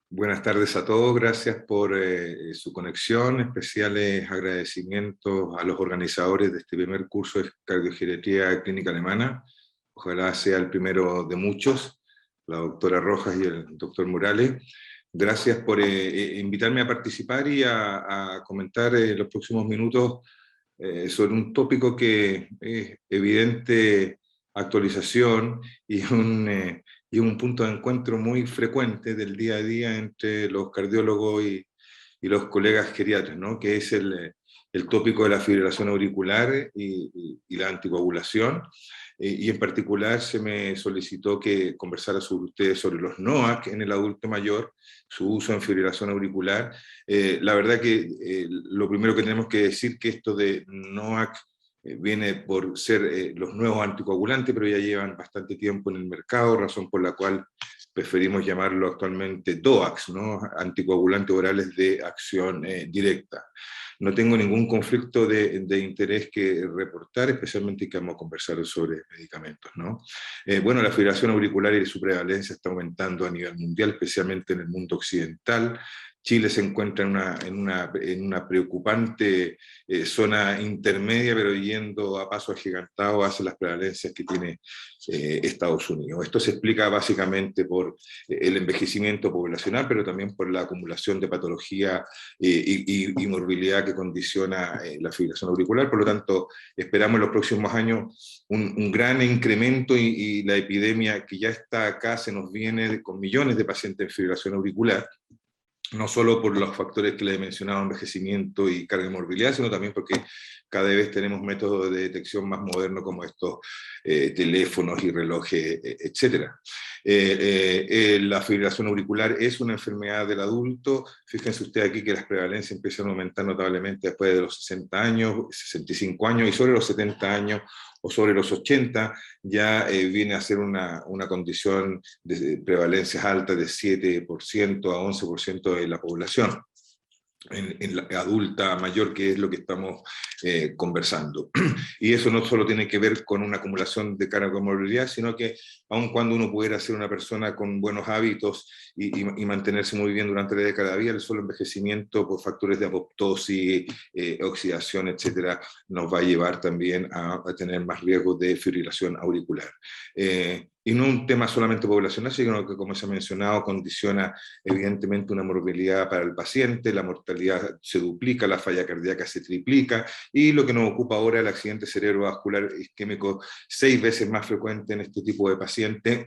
Buenas tardes a todos, gracias por su conexión, especiales agradecimientos a los organizadores de este primer curso de cardiogeriatría clínica alemana. Ojalá sea el primero de muchos, la doctora Rojas y el doctor Morales. Gracias por invitarme a participar y a comentar en los próximos minutos sobre un tópico que es evidente actualización y un punto de encuentro muy frecuente del día a día entre los cardiólogos y los colegas geriatras, ¿no? Que es el tópico de la fibrilación auricular y la anticoagulación. Y en particular se me solicitó que conversara sobre ustedes sobre los NOAC en el adulto mayor, su uso en fibrilación auricular. La verdad que lo primero que tenemos que decir que esto de NOAC viene por ser los nuevos anticoagulantes, pero ya llevan bastante tiempo en el mercado, razón por la cual preferimos llamarlo actualmente DOACs, ¿no? Anticoagulantes orales de acción directa. No tengo ningún conflicto de interés que reportar, especialmente que vamos a conversar sobre medicamentos, ¿no? Bueno, la fibrilación auricular y su prevalencia está aumentando a nivel mundial, especialmente en el mundo occidental. Chile se encuentra en una preocupante zona intermedia, pero yendo a paso agigantado hacia las prevalencias que tiene Estados Unidos. Esto se explica básicamente por el envejecimiento poblacional, pero también por la acumulación de patología y morbilidad que condiciona la fibrilación auricular. Por lo tanto, esperamos en los próximos años un gran incremento y la epidemia que ya está acá se nos viene con millones de pacientes en fibrilación auricular, no solo por los factores que le he mencionado, envejecimiento y carga de morbilidad, sino también porque cada vez tenemos métodos de detección más modernos como estos teléfonos y relojes, etc. La fibrilación auricular es una enfermedad del adulto. Fíjense ustedes aquí que las prevalencias empiezan a aumentar notablemente después de los 60 años, 65 años, y sobre los 70 años o sobre los 80 ya viene a ser una condición de prevalencias altas de 7% a 11% de la población en la adulta mayor, que es lo que estamos conversando. Y eso no solo tiene que ver con una acumulación de carga de comorbilidad, sino que aun cuando uno pudiera ser una persona con buenos hábitos y mantenerse muy bien durante la década de vida, el solo envejecimiento por factores de apoptosis, oxidación, etcétera, nos va a llevar también a tener más riesgo de fibrilación auricular. Y no un tema solamente poblacional, sino que, como se ha mencionado, condiciona evidentemente una morbilidad para el paciente, la mortalidad se duplica, la falla cardíaca se triplica, y lo que nos ocupa ahora el accidente cerebrovascular isquémico, 6 veces más frecuente en este tipo de pacientes,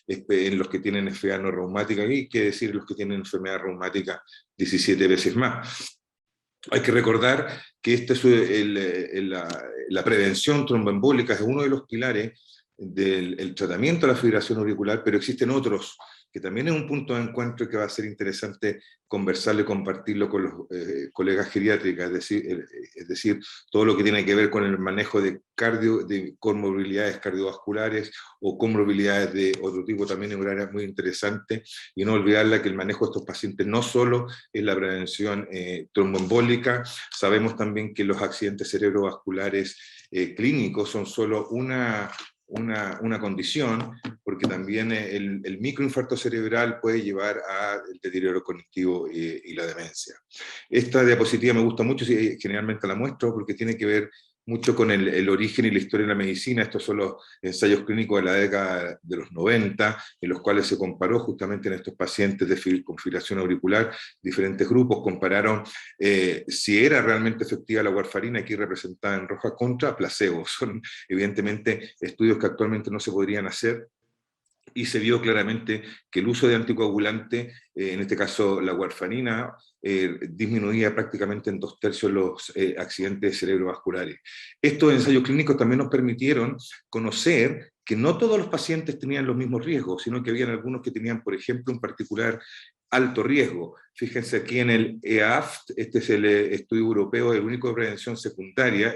en los que tienen enfermedad no reumática, y que decir los que tienen enfermedad reumática 17 veces más. Hay que recordar que la prevención tromboembólica es uno de los pilares del tratamiento de la fibrilación auricular, pero existen otros que también es un punto de encuentro que va a ser interesante conversarlo y compartirlo con los colegas geriátricas, es decir, todo lo que tiene que ver con el manejo de comorbilidades cardiovasculares o comorbilidades de otro tipo, también es un área muy interesante, y no olvidarla que el manejo de estos pacientes no solo es la prevención tromboembólica. Sabemos también que los accidentes cerebrovasculares clínicos son solo una condición, porque también el microinfarto cerebral puede llevar al deterioro cognitivo y la demencia. Esta diapositiva me gusta mucho, generalmente la muestro porque tiene que ver mucho con el origen y la historia de la medicina. Estos son los ensayos clínicos de la década de los 90, en los cuales se comparó justamente en estos pacientes con fibrilación auricular, diferentes grupos compararon si era realmente efectiva la warfarina, aquí representada en roja, contra placebo. Son evidentemente estudios que actualmente no se podrían hacer, y se vio claramente que el uso de anticoagulante, en este caso la warfarina, disminuía prácticamente en 2/3 los accidentes cerebrovasculares. Estos ensayos clínicos también nos permitieron conocer que no todos los pacientes tenían los mismos riesgos, sino que habían algunos que tenían, por ejemplo, un particular alto riesgo. Fíjense aquí en el EAFT, este es el estudio europeo, el único de prevención secundaria.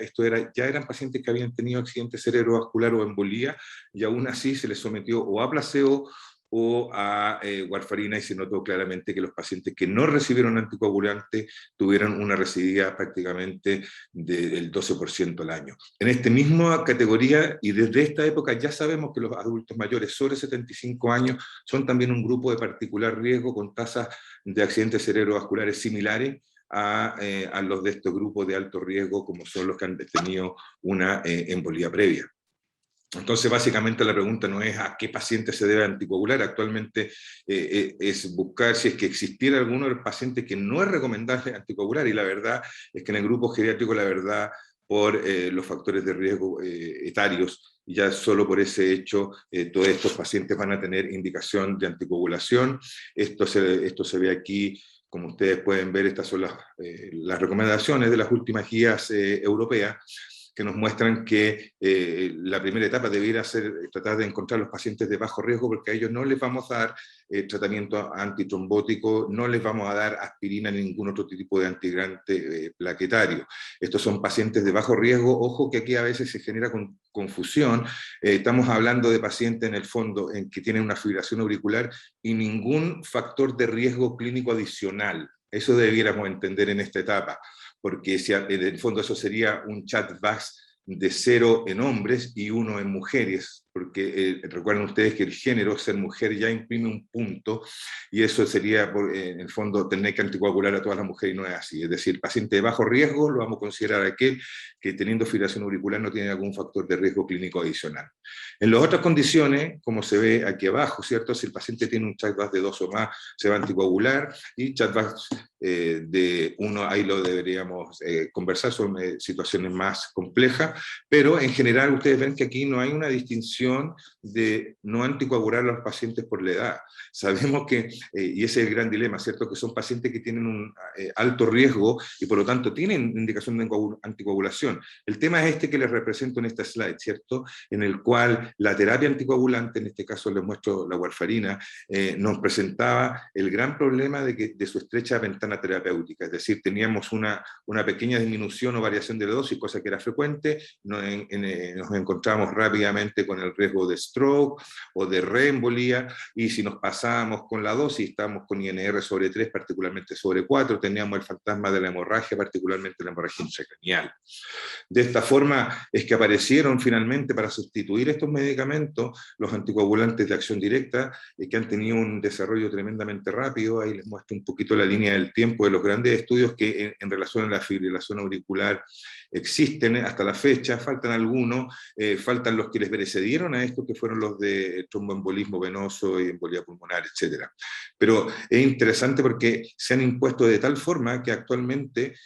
Ya eran pacientes que habían tenido accidente cerebrovascular o embolía, y aún así se les sometió o a placebo o a warfarina, y se notó claramente que los pacientes que no recibieron anticoagulante tuvieron una recidiva prácticamente del 12% al año. En esta misma categoría, y desde esta época ya sabemos que los adultos mayores sobre 75 años son también un grupo de particular riesgo con tasas de accidentes cerebrovasculares similares a los de estos grupos de alto riesgo, como son los que han tenido una embolía previa. Entonces, básicamente la pregunta no es a qué paciente se debe anticoagular. Actualmente es buscar si es que existiera alguno de los pacientes que no es recomendable anticoagular, y la verdad es que en el grupo geriátrico, la verdad, por los factores de riesgo etarios, ya solo por ese hecho, todos estos pacientes van a tener indicación de anticoagulación. Esto se ve aquí. Como ustedes pueden ver, estas son las recomendaciones de las últimas guías europeas, que nos muestran que la primera etapa debiera ser tratar de encontrar los pacientes de bajo riesgo, porque a ellos no les vamos a dar tratamiento antitrombótico, no les vamos a dar aspirina ni ningún otro tipo de antigrante plaquetario. Estos son pacientes de bajo riesgo. Ojo que aquí a veces se genera confusión. Estamos hablando de pacientes en el fondo en que tienen una fibrilación auricular y ningún factor de riesgo clínico adicional. Eso debiéramos entender en esta etapa, porque si en el fondo eso sería un chat-VAX de 0 en hombres y 1 en mujeres, porque recuerden ustedes que el género, ser mujer, ya imprime un punto, y eso sería, en el fondo, tener que anticoagular a todas las mujeres, y no es así. Es decir, paciente de bajo riesgo lo vamos a considerar aquel que teniendo fibrilación auricular no tiene algún factor de riesgo clínico adicional. En las otras condiciones, como se ve aquí abajo, ¿cierto? Si el paciente tiene un chat-VAX de 2 o más, se va a anticoagular, y chat-VAX de 1, ahí lo deberíamos conversar, son situaciones más complejas, pero en general ustedes ven que aquí no hay una distinción de no anticoagular a los pacientes por la edad. Sabemos que, y ese es el gran dilema, ¿cierto?, que son pacientes que tienen un alto riesgo y por lo tanto tienen indicación de anticoagulación. El tema es este que les represento en esta slide, ¿cierto?, en el cual la terapia anticoagulante, en este caso les muestro la warfarina, nos presentaba el gran problema de su estrecha ventana terapéutica, es decir, teníamos una pequeña disminución o variación de la dosis, cosa que era frecuente, nos encontramos rápidamente con el riesgo de stroke o de reembolía, y si nos pasábamos con la dosis, estábamos con INR sobre 3, particularmente sobre 4, teníamos el fantasma de la hemorragia, particularmente la hemorragia intracraneal. De esta forma es que aparecieron finalmente, para sustituir estos medicamentos, los anticoagulantes de acción directa, que han tenido un desarrollo tremendamente rápido. Ahí les muestro un poquito la línea del tiempo de los grandes estudios que en relación a la fibrilación auricular existen hasta la fecha. Faltan algunos, faltan los que les precedieron a esto, que fueron los de tromboembolismo venoso y embolía pulmonar, etc. Pero es interesante porque se han impuesto de tal forma que actualmente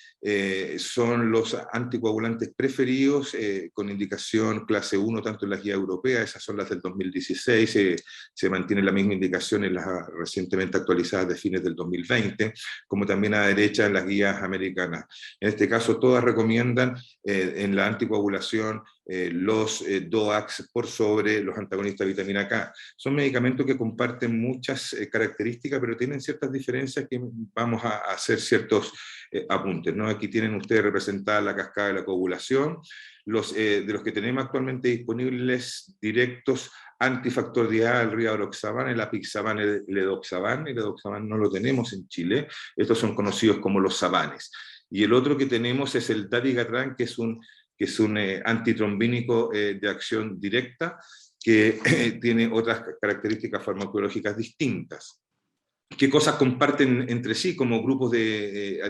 son los anticoagulantes preferidos con indicación clase 1, tanto en las guías europeas, esas son las del 2016, se mantiene la misma indicación en las recientemente actualizadas de fines del 2020, como también a la derecha en las guías americanas. En este caso todas recomiendan en la anticoagulación los DOACs por sobre los antagonistas de vitamina K. Son medicamentos que comparten muchas características, pero tienen ciertas diferencias que vamos a hacer ciertos apuntes, ¿no? Aquí tienen ustedes representada la cascada de la coagulación. De los que tenemos actualmente disponibles directos, antifactor DA, el rivaroxaban, el apixaban, el edoxaban no lo tenemos en Chile, estos son conocidos como los sabanes. Y el otro que tenemos es el dabigatran, que es un antitrombínico de acción directa, que tiene otras características farmacológicas distintas. ¿Qué cosas comparten entre sí como grupos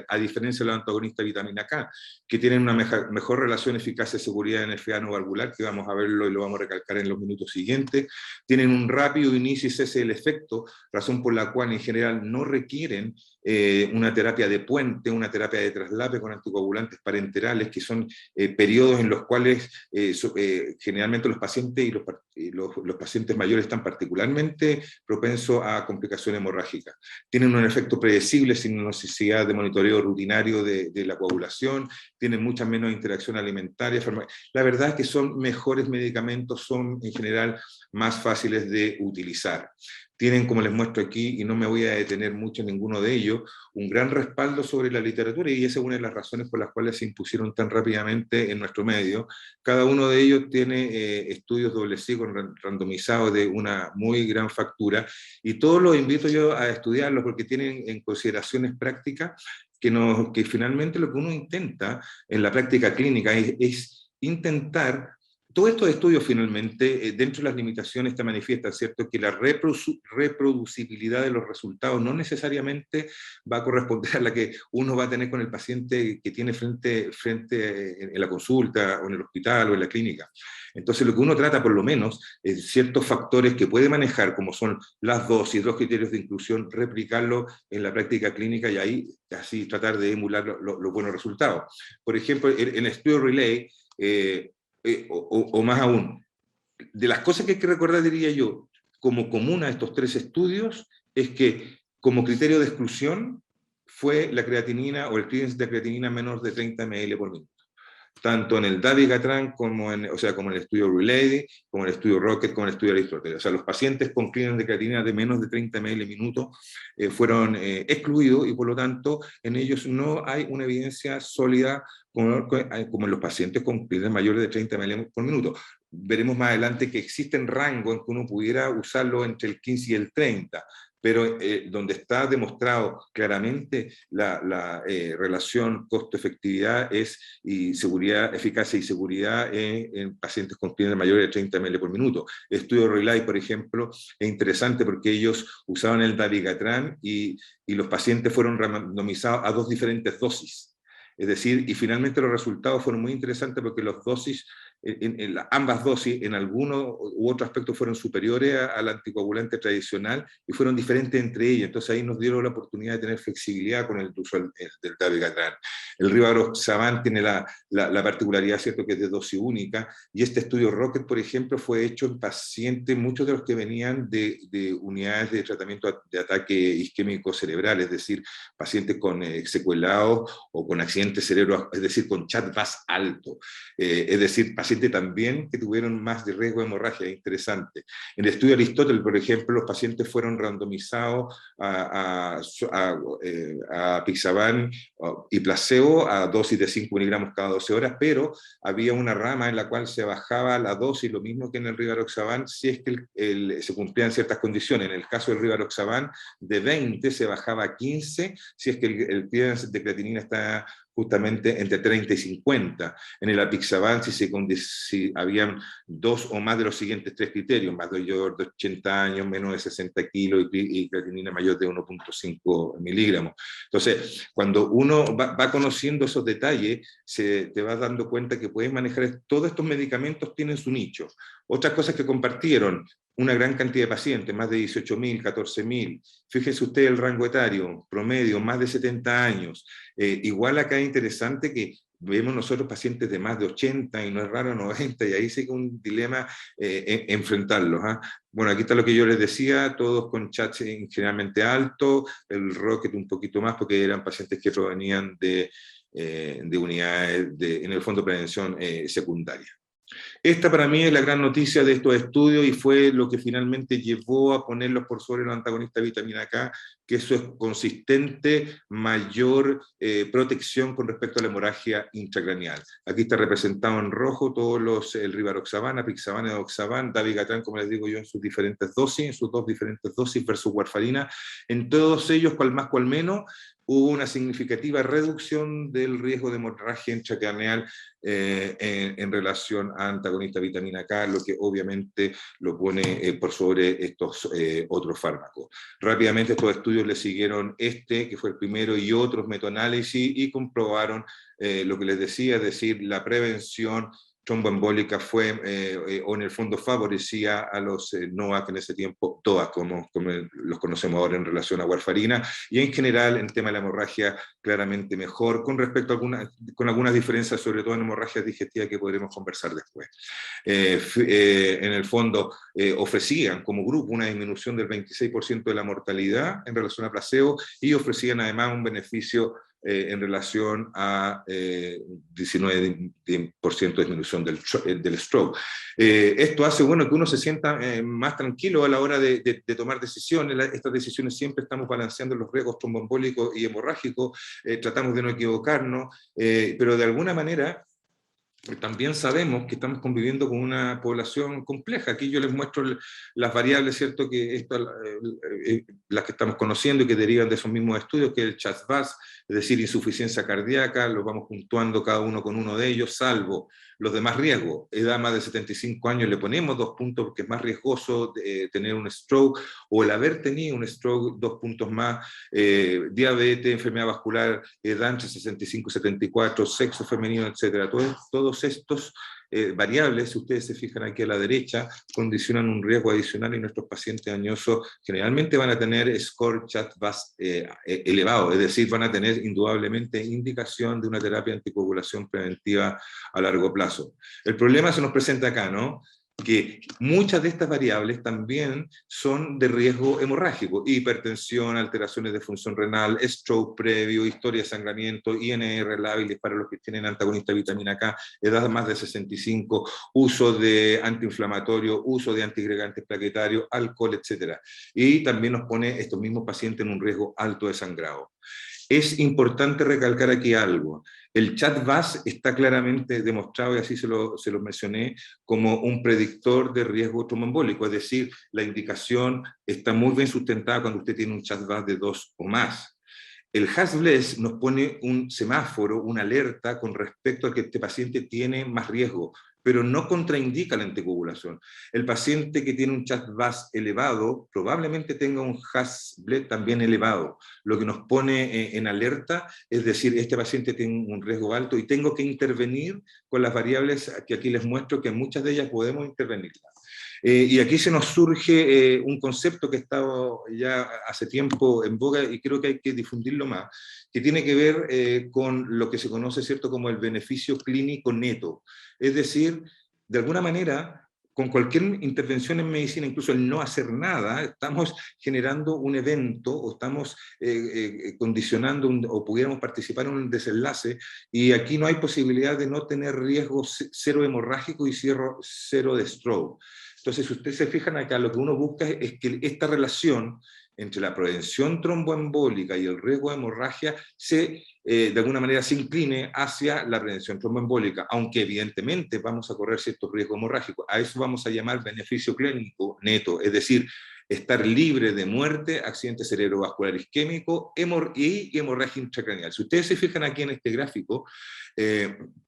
a diferencia de los antagonistas de vitamina K? Que tienen una mejor relación eficacia-seguridad en el FEA valvular, que vamos a verlo y lo vamos a recalcar en los minutos siguientes. Tienen un rápido inicio y cese del efecto, razón por la cual en general no requieren una terapia de puente, una terapia de traslape con anticoagulantes parenterales, que son periodos en los cuales generalmente los pacientes y los pacientes mayores están particularmente propensos a complicaciones hemorrágicas. Tienen un efecto predecible sin necesidad de monitoreo rutinario de la coagulación, tienen mucha menos interacción alimentaria. La verdad es que son mejores medicamentos, son en general más fáciles de utilizar. tienen, como les muestro aquí, y no me voy a detener mucho en ninguno de ellos, un gran respaldo sobre la literatura, y esa es una de las razones por las cuales se impusieron tan rápidamente en nuestro medio. Cada uno de ellos tiene estudios doble ciego randomizados de una muy gran factura, y todos los invito yo a estudiarlos porque tienen en consideraciones prácticas que finalmente lo que uno intenta en la práctica clínica es intentar. Todos estos estudios finalmente, dentro de las limitaciones está manifiesta, ¿cierto?, que la reproducibilidad de los resultados no necesariamente va a corresponder a la que uno va a tener con el paciente que tiene frente en la consulta, o en el hospital, o en la clínica. Entonces, lo que uno trata, por lo menos, es ciertos factores que puede manejar, como son las dosis, los criterios de inclusión, replicarlo en la práctica clínica y ahí así tratar de emular los buenos resultados. Por ejemplo, en el estudio Relay, o más aún, de las cosas que hay que recordar, diría yo, como común a estos tres estudios, es que como criterio de exclusión fue la creatinina o el clearance de creatinina menos de 30 ml por minuto. Tanto en el dabigatran como en el estudio Relay, como en el estudio Rocket, como en el estudio Aristóteles. O sea, los pacientes con clearance de creatinina de menos de 30 ml minuto fueron excluidos, y por lo tanto en ellos no hay una evidencia sólida como en los pacientes con clearance mayores de 30 ml por minuto. Veremos más adelante que existen rangos en que uno pudiera usarlo entre el 15 y el 30, pero donde está demostrado claramente la relación costo-efectividad y seguridad, eficacia y seguridad en pacientes con clearance mayores de 30 ml por minuto. El estudio Relay, por ejemplo, es interesante porque ellos usaban el dabigatran y los pacientes fueron randomizados a 2 diferentes dosis. Es decir, y finalmente los resultados fueron muy interesantes porque las dosis, ambas dosis en alguno u otro aspecto fueron superiores al anticoagulante tradicional y fueron diferentes entre ellas. Entonces ahí nos dieron la oportunidad de tener flexibilidad con el uso del dabigatran. El rivaroxaban tiene la particularidad, ¿cierto?, que es de dosis única, y este estudio Rocket, por ejemplo, fue hecho en pacientes, muchos de los que venían de unidades de tratamiento de ataque isquémico cerebral, es decir, pacientes con secuelados o con accidentes cerebro, es decir, con CHA2DS alto, es decir, pacientes también que tuvieron más de riesgo de hemorragia. Interesante. En el estudio Aristóteles, por ejemplo, los pacientes fueron randomizados a apixaban y placebo a dosis de 5 miligramos cada 12 horas, pero había una rama en la cual se bajaba la dosis, lo mismo que en el rivaroxaban, si es que se cumplían ciertas condiciones. En el caso del rivaroxaban, de 20 se bajaba a 15, si es que el clearance de creatinina está justamente entre 30 y 50. En el apixaban, si habían 2 o más de los siguientes 3 criterios, mayor de 80 años, menos de 60 kilos y creatinina mayor de 1.5 miligramos. Entonces, cuando uno va conociendo esos detalles, te vas dando cuenta que puedes manejar, todos estos medicamentos tienen su nicho. Otras cosas que compartieron, una gran cantidad de pacientes, más de 18.000, 14.000. Fíjese usted el rango etario, promedio, más de 70 años. Igual acá es interesante que vemos nosotros pacientes de más de 80, y no es raro 90, y ahí sí que es un dilema enfrentarlos. Bueno, aquí está lo que yo les decía, todos con CHA generalmente alto, el Rocket un poquito más, porque eran pacientes que provenían de unidades en el fondo de prevención secundaria. Esta para mí es la gran noticia de estos estudios y fue lo que finalmente llevó a ponerlos por sobre los antagonistas de vitamina K, que eso es consistente, mayor protección con respecto a la hemorragia intracraneal. Aquí está representado en rojo todos el rivaroxaban, apixaban, edoxaban, dabigatran, como les digo yo, en sus diferentes dosis, en sus 2 diferentes dosis versus warfarina. En todos ellos, cual más cual menos, hubo una significativa reducción del riesgo de hemorragia intracraneal en relación a antagonista vitamina K, lo que obviamente lo pone por sobre estos otros fármacos. Rápidamente estos estudios le siguieron que fue el primero, y otros metaanálisis, y comprobaron lo que les decía, es decir, la prevención tromboembólica fue, o en el fondo favorecía a los NOAC en ese tiempo, TOAC, como los conocemos ahora en relación a warfarina, y en general en tema de la hemorragia claramente mejor, con respecto a algunas diferencias, sobre todo en hemorragias digestivas, que podremos conversar después. En el fondo ofrecían como grupo una disminución del 26% de la mortalidad en relación a placebo, y ofrecían además un beneficio en relación a 19% de disminución del stroke. Esto hace bueno que uno se sienta más tranquilo a la hora de tomar decisiones. Estas decisiones siempre estamos balanceando los riesgos tromboembólicos y hemorrágicos, tratamos de no equivocarnos, pero de alguna manera también sabemos que estamos conviviendo con una población compleja. Aquí yo les muestro las variables, ¿cierto? Las que estamos conociendo y que derivan de esos mismos estudios, que es el CHA2-VAS, es decir, insuficiencia cardíaca, los vamos puntuando cada uno con uno de ellos, salvo los demás riesgos. Edad más de 75 años le ponemos 2 puntos porque es más riesgoso tener un stroke, o el haber tenido un stroke 2 puntos más, diabetes, enfermedad vascular, edad entre 65 y 74, sexo femenino, etc. Todos estos variables, si ustedes se fijan aquí a la derecha, condicionan un riesgo adicional y nuestros pacientes añosos generalmente van a tener score CHA2-VAS elevado, es decir, van a tener indudablemente indicación de una terapia anticoagulación preventiva a largo plazo. El problema se nos presenta acá, ¿no? Que muchas de estas variables también son de riesgo hemorrágico: hipertensión, alteraciones de función renal, stroke previo, historia de sangramiento, INR lábiles para los que tienen antagonista de vitamina K, edad más de 65, uso de antiinflamatorio, uso de antiagregantes plaquetarios, alcohol, etc. Y también nos pone estos mismos pacientes en un riesgo alto de sangrado. Es importante recalcar aquí algo. El CHA2-VAS está claramente demostrado, y así se lo mencioné, como un predictor de riesgo tromboembólico, es decir, la indicación está muy bien sustentada cuando usted tiene un CHA2-VAS de 2 o más. El HAS-BLES nos pone un semáforo, una alerta con respecto a que este paciente tiene más riesgo, pero no contraindica la anticoagulación. El paciente que tiene un CHA2-VAS elevado probablemente tenga un HAS-BLES también elevado, lo que nos pone en alerta, es decir, este paciente tiene un riesgo alto y tengo que intervenir con las variables que aquí les muestro, que muchas de ellas podemos intervenirlas. Y aquí se nos surge un concepto que ha estado ya hace tiempo en boga y creo que hay que difundirlo más, que tiene que ver con lo que se conoce, ¿cierto?, como el beneficio clínico neto. Es decir, de alguna manera, con cualquier intervención en medicina, incluso el no hacer nada, estamos generando un evento o estamos condicionando o pudiéramos participar en un desenlace, y aquí no hay posibilidad de no tener riesgo cero hemorrágico y cero de stroke. Entonces, si ustedes se fijan acá, lo que uno busca es que esta relación entre la prevención tromboembólica y el riesgo de hemorragia de alguna manera se incline hacia la prevención tromboembólica, aunque evidentemente vamos a correr ciertos riesgos hemorrágicos. A eso vamos a llamar beneficio clínico neto, es decir, estar libre de muerte, accidente cerebrovascular isquémico y hemorragia intracraneal. Si ustedes se fijan aquí en este gráfico,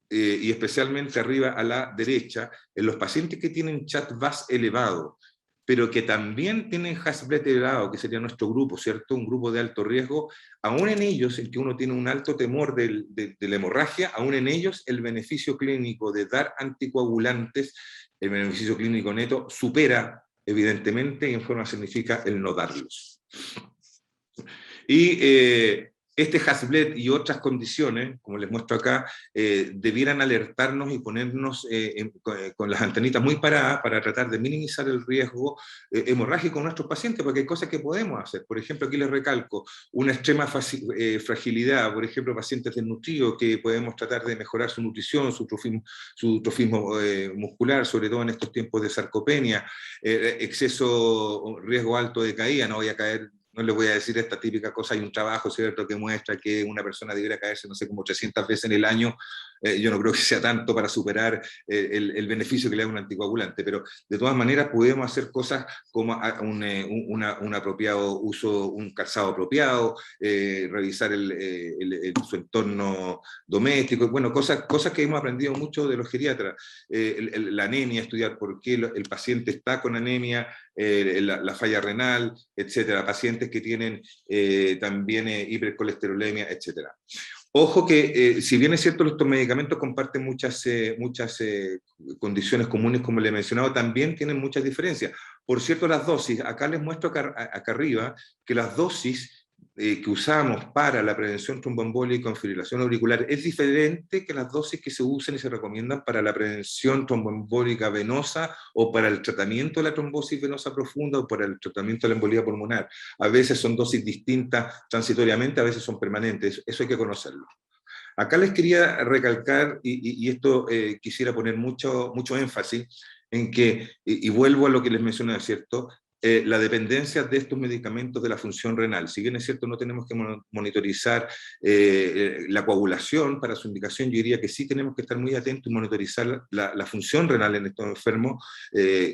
y especialmente arriba a la derecha, en los pacientes que tienen CHA2-VAS elevado, pero que también tienen HAS-BLES elevado, que sería nuestro grupo, ¿cierto? Un grupo de alto riesgo, aún en ellos, en que uno tiene un alto temor de la hemorragia, aún en ellos el beneficio clínico de dar anticoagulantes, el beneficio clínico neto, supera evidentemente, y en forma significa el no darlos. Y este HAS-BLES y otras condiciones, como les muestro acá, debieran alertarnos y ponernos con las antenitas muy paradas para tratar de minimizar el riesgo hemorrágico en nuestros pacientes, porque hay cosas que podemos hacer. Por ejemplo, aquí les recalco, una extrema fragilidad, por ejemplo, pacientes desnutridos, que podemos tratar de mejorar su nutrición, su trofismo muscular, sobre todo en estos tiempos de sarcopenia, exceso, riesgo alto de caída, no voy a caer. No les voy a decir esta típica cosa, hay un trabajo, ¿cierto?, que muestra que una persona debiera caerse, no sé, como 300 veces en el año. Yo no creo que sea tanto para superar el beneficio que le da un anticoagulante, pero de todas maneras podemos hacer cosas como un apropiado uso, un calzado apropiado, revisar su entorno doméstico, bueno, cosas que hemos aprendido mucho de los geriatras. La anemia, estudiar por qué el paciente está con anemia, la falla renal, etcétera, pacientes que tienen también hipercolesterolemia, etcétera. Ojo que, si bien es cierto, estos medicamentos comparten muchas condiciones comunes, como le he mencionado, también tienen muchas diferencias. Por cierto, las dosis, acá les muestro acá arriba que las dosis que usamos para la prevención tromboembólica en fibrilación auricular es diferente que las dosis que se usan y se recomiendan para la prevención tromboembólica venosa o para el tratamiento de la trombosis venosa profunda o para el tratamiento de la embolía pulmonar. A veces son dosis distintas transitoriamente, a veces son permanentes, eso hay que conocerlo. Acá les quería recalcar, y esto quisiera poner mucho énfasis, en que, y vuelvo a lo que les mencioné, ¿cierto?, la dependencia de estos medicamentos de la función renal. Si bien es cierto, no tenemos que monitorizar la coagulación para su indicación, yo diría que sí tenemos que estar muy atentos y monitorizar la función renal en estos enfermos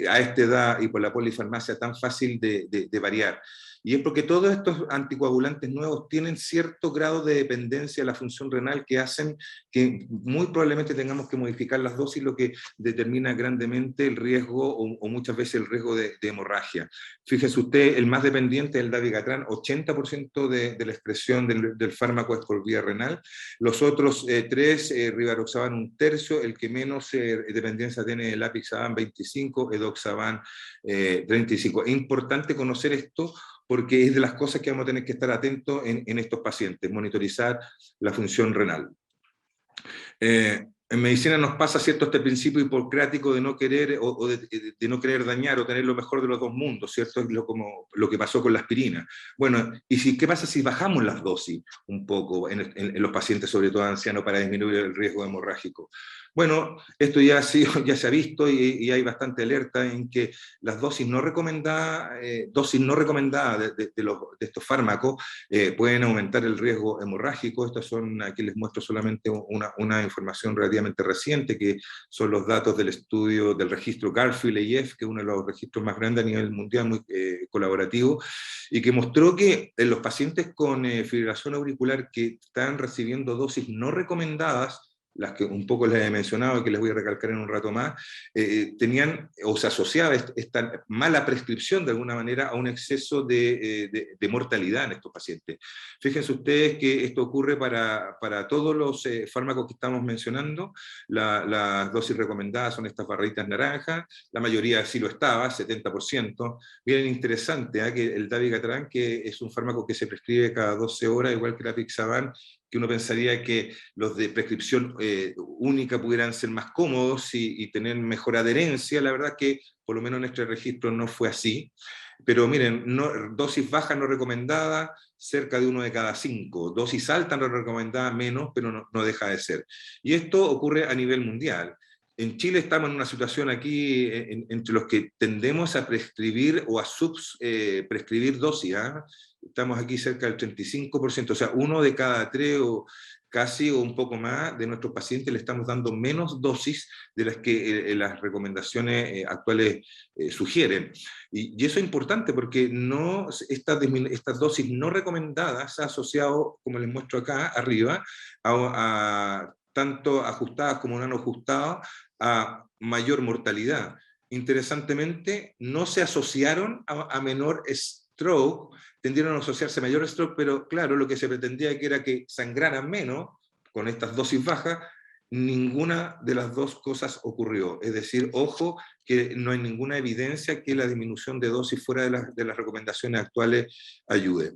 a esta edad y por la polifarmacia tan fácil de variar. Y es porque todos estos anticoagulantes nuevos tienen cierto grado de dependencia de la función renal que hacen que muy probablemente tengamos que modificar las dosis, lo que determina grandemente el riesgo o muchas veces el riesgo de hemorragia. Fíjese usted, el más dependiente es el dabigatran, 80% de la excreción del fármaco es por vía renal, los otros tres, rivaroxaban un tercio, el que menos dependencia tiene el apixaban 25, edoxaban 35. Es importante conocer esto porque es de las cosas que vamos a tener que estar atentos en estos pacientes, monitorizar la función renal. En medicina nos pasa, ¿cierto?, este principio hipocrático de no querer o de no querer dañar o tener lo mejor de los dos mundos, ¿cierto? Como lo que pasó con la aspirina. Bueno, ¿qué pasa si bajamos las dosis un poco en los pacientes, sobre todo ancianos, para disminuir el riesgo hemorrágico? Bueno, esto ya se ha visto y hay bastante alerta en que las dosis no recomendadas de estos fármacos pueden aumentar el riesgo hemorrágico. Aquí les muestro solamente una información relativamente reciente, que son los datos del estudio del registro Garfield-EIF, que es uno de los registros más grandes a nivel mundial, muy colaborativo, y que mostró que en los pacientes con fibrilación auricular que están recibiendo dosis no recomendadas, las que un poco les he mencionado y que les voy a recalcar en un rato más, tenían o se asociaba esta mala prescripción de alguna manera a un exceso de mortalidad en estos pacientes. Fíjense ustedes que esto ocurre para todos los fármacos que estamos mencionando. Las dosis recomendadas son estas barritas naranjas, la mayoría sí lo estaba, 70%. Bien interesante, que el dabigatran, que es un fármaco que se prescribe cada 12 horas, igual que la apixaban, que uno pensaría que los de prescripción única pudieran ser más cómodos y tener mejor adherencia. La verdad que por lo menos en este registro no fue así. Pero miren, dosis baja no recomendada, cerca de 1 de cada 5. Dosis alta no recomendada, menos, pero no deja de ser. Y esto ocurre a nivel mundial. En Chile estamos en una situación aquí entre los que tendemos a prescribir o a prescribir dosis. Estamos aquí cerca del 35%, o sea, 1 de cada 3 o casi o un poco más de nuestros pacientes le estamos dando menos dosis de las que las recomendaciones actuales sugieren. Y eso es importante porque estas dosis no recomendadas se han asociado, como les muestro acá arriba, tanto ajustadas como no ajustadas, a mayor mortalidad. Interesantemente, no se asociaron a menor stroke, tendieron a asociarse a mayor stroke, pero claro, lo que se pretendía que era que sangraran menos con estas dosis bajas. Ninguna de las dos cosas ocurrió. Es decir, ojo, que no hay ninguna evidencia que la disminución de dosis fuera de las recomendaciones actuales ayude.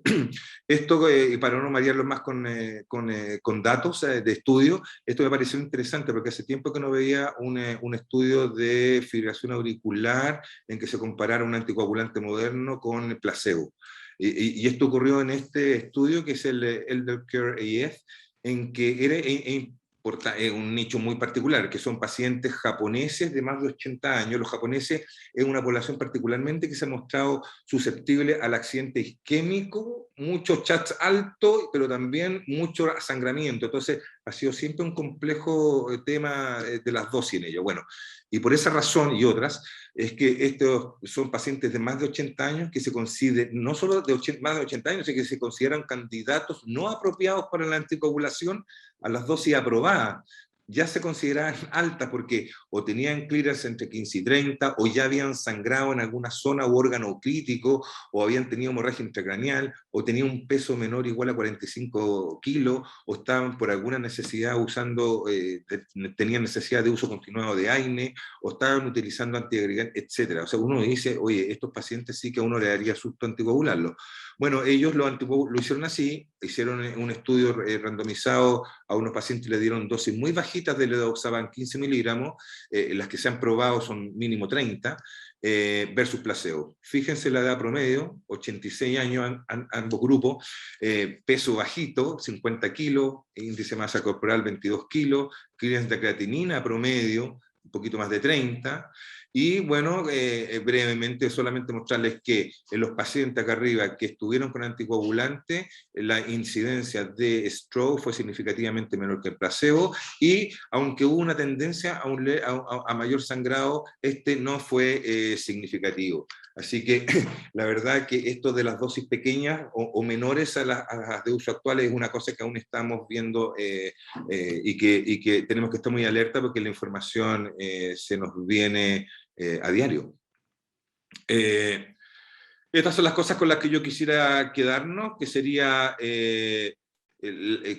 Esto, para no marearlo más con datos de estudio, esto me pareció interesante porque hace tiempo que no veía un estudio de fibrilación auricular en que se comparara un anticoagulante moderno con placebo. Y esto ocurrió en este estudio que es el ELDER-CARE-AF, en que era un nicho muy particular, que son pacientes japoneses de más de 80 años. Los japoneses es una población particularmente que se ha mostrado susceptible al accidente isquémico, muchos chats altos, pero también mucho sangramiento. Entonces, ha sido siempre un complejo tema de las dosis en ello. Bueno, y por esa razón y otras, es que estos son pacientes de más de 80 años que se consideran, no solo más de 80 años, sino que se consideran candidatos no apropiados para la anticoagulación a las dosis aprobadas. ya se consideraban altas porque o tenían clearance entre 15 y 30, o ya habían sangrado en alguna zona u órgano crítico, o habían tenido hemorragia intracraneal, o tenían un peso menor o igual a 45 kilos, o estaban por alguna necesidad usando, tenían necesidad de uso continuado de AINE, o estaban utilizando antiagregantes, etc. O sea, uno dice, oye, estos pacientes sí que a uno le daría susto anticoagularlos. Bueno, ellos lo hicieron así, hicieron un estudio randomizado a unos pacientes, le dieron dosis muy bajitas de ledaoxaban, 15 miligramos, las que se han probado son mínimo 30, versus placebo. Fíjense la edad promedio, 86 años ambos grupos, peso bajito, 50 kilos, índice de masa corporal 22 kilos, clearance de creatinina promedio, un poquito más de 30, y bueno, brevemente solamente mostrarles que en los pacientes acá arriba que estuvieron con anticoagulante, la incidencia de stroke fue significativamente menor que el placebo, y aunque hubo una tendencia a mayor sangrado, este no fue significativo. Así que la verdad que esto de las dosis pequeñas o menores a las de uso actuales es una cosa que aún estamos viendo y que tenemos que estar muy alerta porque la información se nos viene a diario. Estas son las cosas con las que yo quisiera quedarnos, que sería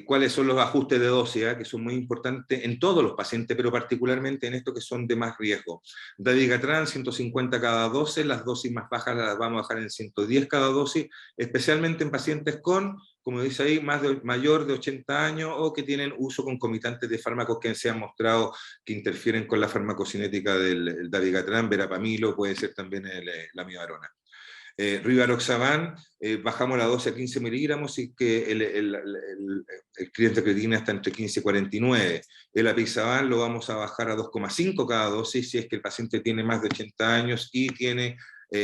cuáles son los ajustes de dosis, que son muy importantes en todos los pacientes, pero particularmente en estos que son de más riesgo. Dabigatran, 150 cada dosis, las dosis más bajas las vamos a dejar en 110 cada dosis, especialmente en pacientes con, como dice ahí, mayor de 80 años o que tienen uso concomitante de fármacos que se han mostrado que interfieren con la farmacocinética del dabigatran, verapamilo, puede ser también la amibarona. Rivaroxaban, bajamos la dosis a 15 miligramos y que el cliente creatina está entre 15 y 49. El apixaban lo vamos a bajar a 2,5 cada dosis si es que el paciente tiene más de 80 años y tiene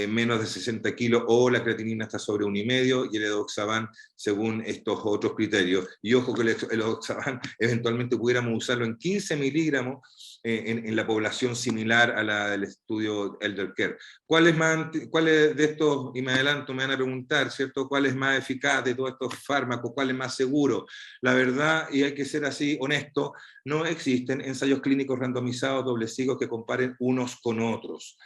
menos de 60 kilos, o la creatinina está sobre 1,5, y el edoxaban según estos otros criterios. Y ojo que el edoxaban eventualmente pudiéramos usarlo en 15 miligramos en la población similar a la del estudio Elder Care. ¿Cuál es de estos, y me adelanto, me van a preguntar, ¿cierto? ¿Cuál es más eficaz de todos estos fármacos? ¿Cuál es más seguro? La verdad, y hay que ser así honesto, no existen ensayos clínicos randomizados doble ciegos que comparen unos con otros.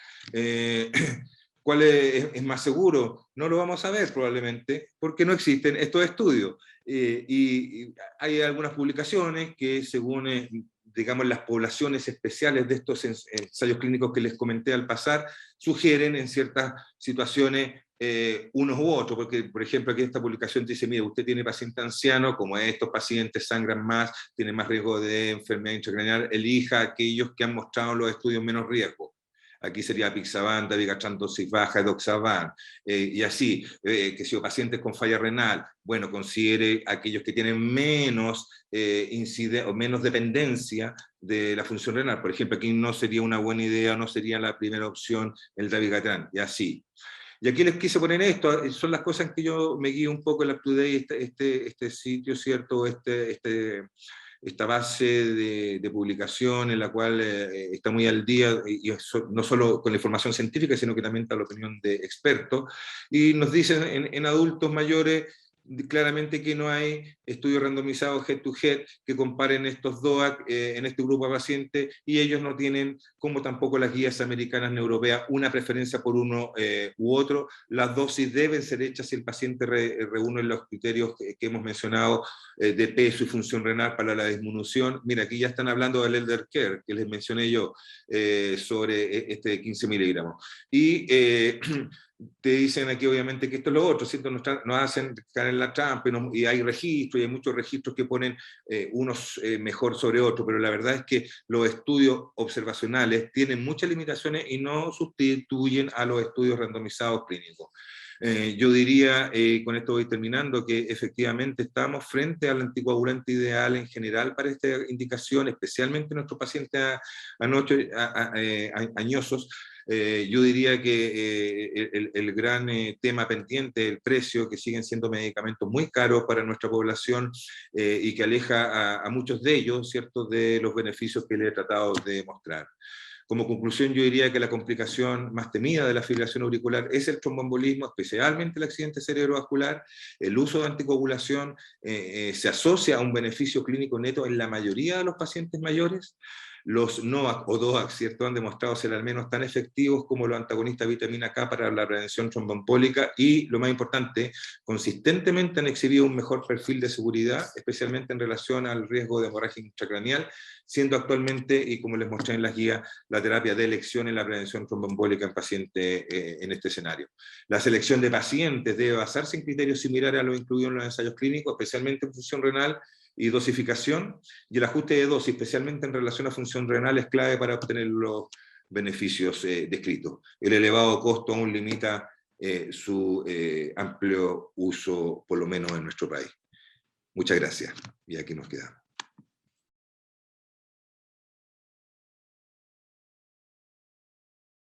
¿Cuál es más seguro? No lo vamos a ver probablemente, porque no existen estos estudios. Y hay algunas publicaciones que según, digamos, las poblaciones especiales de estos ensayos clínicos que les comenté al pasar, sugieren en ciertas situaciones unos u otros, porque por ejemplo aquí esta publicación dice, mire, usted tiene paciente anciano, como estos pacientes sangran más, tienen más riesgo de enfermedad intracraneal, elija aquellos que han mostrado los estudios menos riesgo. Aquí sería apixaban, dabigatran dosis baja, edoxaban, y así, que si pacientes con falla renal, bueno, considere aquellos que tienen menos o menos dependencia de la función renal. Por ejemplo, aquí no sería una buena idea, no sería la primera opción el dabigatran, y así. Y aquí les quise poner esto, son las cosas en que yo me guío un poco en la UpToDate, este sitio, ¿cierto? Esta base de publicación en la cual está muy al día, y no solo con la información científica, sino que también está la opinión de expertos, y nos dicen en adultos mayores claramente que no hay estudios randomizados head-to-head que comparen estos DOAC en este grupo de pacientes, y ellos no tienen, como tampoco las guías americanas ni europeas, una preferencia por uno u otro. Las dosis deben ser hechas si el paciente reúne los criterios que hemos mencionado de peso y función renal para la disminución. Mira, aquí ya están hablando del Elder Care, que les mencioné yo, sobre este 15 miligramos. Y te dicen aquí obviamente que esto es lo otro, ¿cierto? Nos hacen caer en la trampa, y hay registros, y hay muchos registros que ponen unos mejor sobre otros, pero la verdad es que los estudios observacionales tienen muchas limitaciones y no sustituyen a los estudios randomizados clínicos. Yo diría, con esto voy terminando, que efectivamente estamos frente al anticoagulante ideal en general para esta indicación, especialmente en nuestros pacientes añosos. Yo diría que el gran tema pendiente, el precio, que siguen siendo medicamentos muy caros para nuestra población y que aleja a muchos de ellos, ¿cierto?, de los beneficios que le he tratado de mostrar. Como conclusión, yo diría que la complicación más temida de la fibrilación auricular es el tromboembolismo, especialmente el accidente cerebrovascular. El uso de anticoagulación se asocia a un beneficio clínico neto en la mayoría de los pacientes mayores. Los NOAC o DOAC, ¿cierto?, han demostrado ser al menos tan efectivos como los antagonistas de vitamina K para la prevención tromboembólica y, lo más importante, consistentemente han exhibido un mejor perfil de seguridad, especialmente en relación al riesgo de hemorragia intracraneal, siendo actualmente, y como les mostré en las guías, la terapia de elección en la prevención tromboembólica en pacientes en este escenario. La selección de pacientes debe basarse en criterios similares a los incluidos en los ensayos clínicos, especialmente en función renal y dosificación, y el ajuste de dosis, especialmente en relación a función renal, es clave para obtener los beneficios descritos. El elevado costo aún limita su amplio uso, por lo menos en nuestro país. Muchas gracias, y aquí nos quedamos.